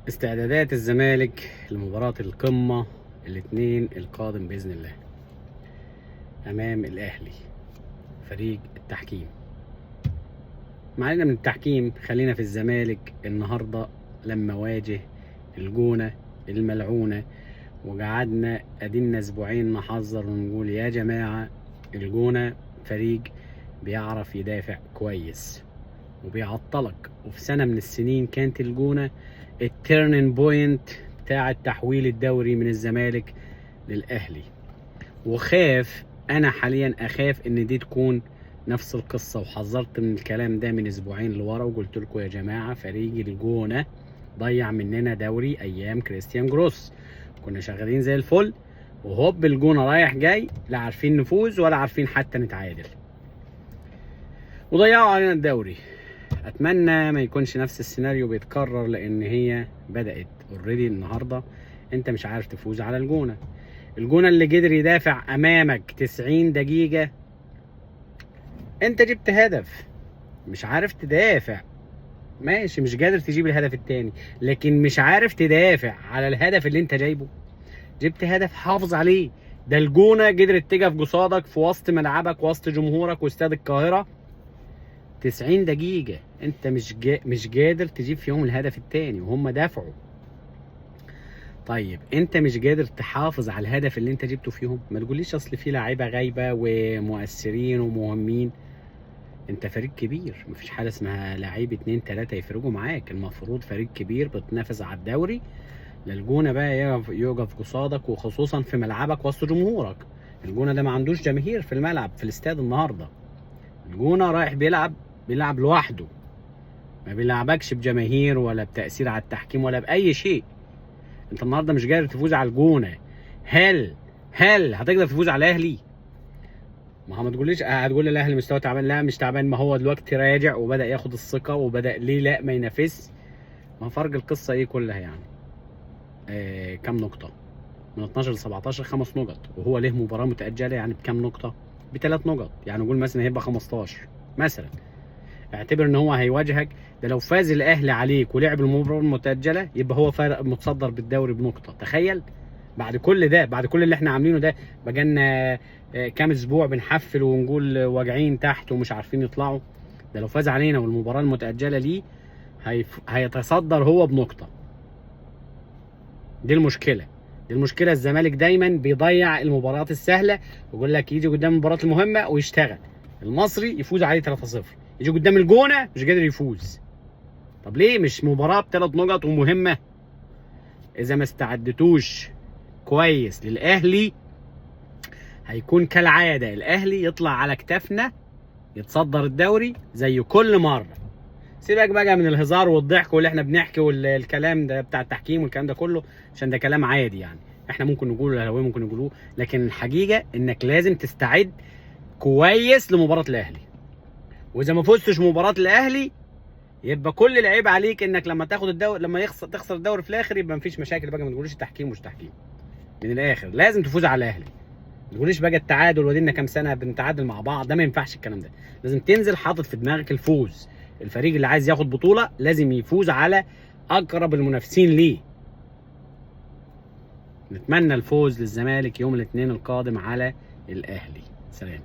استعدادات الزمالك لمباراة القمة الاثنين القادم بإذن الله أمام الأهلي. فريق التحكيم، ما علينا من التحكيم، خلينا في الزمالك النهاردة لما واجه الجونة الملعونة. وقعدنا ادينا اسبوعين نحذر ونقول يا جماعة الجونة فريق بيعرف يدافع كويس وبيعطلك، وفي سنة من السنين كانت الجونة التيرنين بوينت بتاع تحويل الدوري من الزمالك للأهلي. وخاف انا حاليا اخاف ان دي تكون نفس القصة، وحذرت من الكلام ده من اسبوعين لورا وقلت لكم يا جماعة فريق الجونة ضيع مننا دوري ايام كريستيان جروس، كنا شغالين زي الفل وهوب الجونة رايح جاي، لا عارفين نفوز ولا عارفين حتى نتعادل، وضيعوا علينا الدوري. اتمنى ما يكونش نفس السيناريو بيتكرر، لان هي بدأت اوريدي. النهارده انت مش عارف تفوز على الجونة اللي قدر يدافع امامك 90 دقيقة. انت جبت هدف، مش عارف تدافع، ماشي، مش قادر تجيب الهدف التاني، لكن مش عارف تدافع على الهدف اللي انت جايبه. جبت هدف حافظ عليه، ده الجونة قدرت تقف قصادك في وسط ملعبك وسط جمهورك واستاد القاهرة 90 دقيقة، انت مش قادر تجيب فيهم الهدف التاني وهم دافعوا. طيب انت مش قادر تحافظ على الهدف اللي انت جبته فيهم، ما تقوليش اصل في لاعيبه غايبه ومؤثرين ومهمين. انت فريق كبير، مفيش حاجه اسمها لعيب 2 3 يفرقوا معاك، المفروض فريق كبير بتنافس على الدوري. للجونه بقى يقف قصادك، وخصوصا في ملعبك وسط جمهورك. الجونه ده ما عندوش جماهير في الملعب في الاستاد النهارده، الجونه رايح بيلعب لوحده، ما بيلعبكش بجماهير ولا بتاثير على التحكيم ولا باي شيء. انت النهارده مش قادر تفوز على الجونه، هل هتقدر تفوز على الاهلي؟ ما هو ما تقوليش هتقول الاهلي مستوى تعبان، لا مش تعبان، ما هو دلوقتي راجع وبدا ياخد الثقه وبدا ليه لا ما ينافسش. ما فرق القصه ايه كلها يعني؟ كام نقطه؟ من 12 ل 17 5 نقط، وهو ليه مباراه متاجله يعني بكام نقطه؟ ب3 نقط، يعني نقول مثلا هيبقى 15 مثلا. اعتبر ان هو هيواجهك، ده لو فاز الاهلي عليك ولعب المباراه المتاجله يبقى هو فارق متصدر بالدوري بنقطه. تخيل بعد كل ده، بعد كل اللي احنا عاملينه ده، بقالنا كام اسبوع بنحفل ونقول واجعين تحت ومش عارفين يطلعوا. ده لو فاز علينا والمباراه المتاجله ليه هيتصدر هو بنقطه. دي المشكله، الزمالك دايما بيضيع المباريات السهله، ويقول لك يجي قدام المباراه المهمه ويشتغل. المصري يفوز عليه 3-0، يجي قدام الجونه مش قادر يفوز. طب ليه؟ مش مباراه ب3 نقط ومهمه؟ اذا ما استعدتوش كويس للاهلي هيكون كالعاده الاهلي يطلع على كتافنا يتصدر الدوري زي كل مره. سيبك بقى من الهزار والضحك واللي احنا بنحكي والكلام ده بتاع التحكيم والكلام ده كله، عشان ده كلام عادي يعني، احنا ممكن نقوله الاهلاويه ممكن يقولوه، لكن الحقيقه انك لازم تستعد كويس لمباراه الاهلي. واذا ما فزتش مباراه الاهلي يبقى كل العيب عليك انك لما تاخد الدوري، لما تخسر الدوري في الاخر يبقى مفيش مشاكل بقى، ما تقوليش تحكيم مش تحكيم. من الاخر لازم تفوز على الاهلي، ما تقوليش بقى التعادل ودينا كام سنه بنتعادل مع بعض، ده ما ينفعش الكلام ده. لازم تنزل حاطط في دماغك الفوز. الفريق اللي عايز ياخد بطوله لازم يفوز على اقرب المنافسين ليه. نتمنى الفوز للزمالك يوم الاثنين القادم على الاهلي. سلام.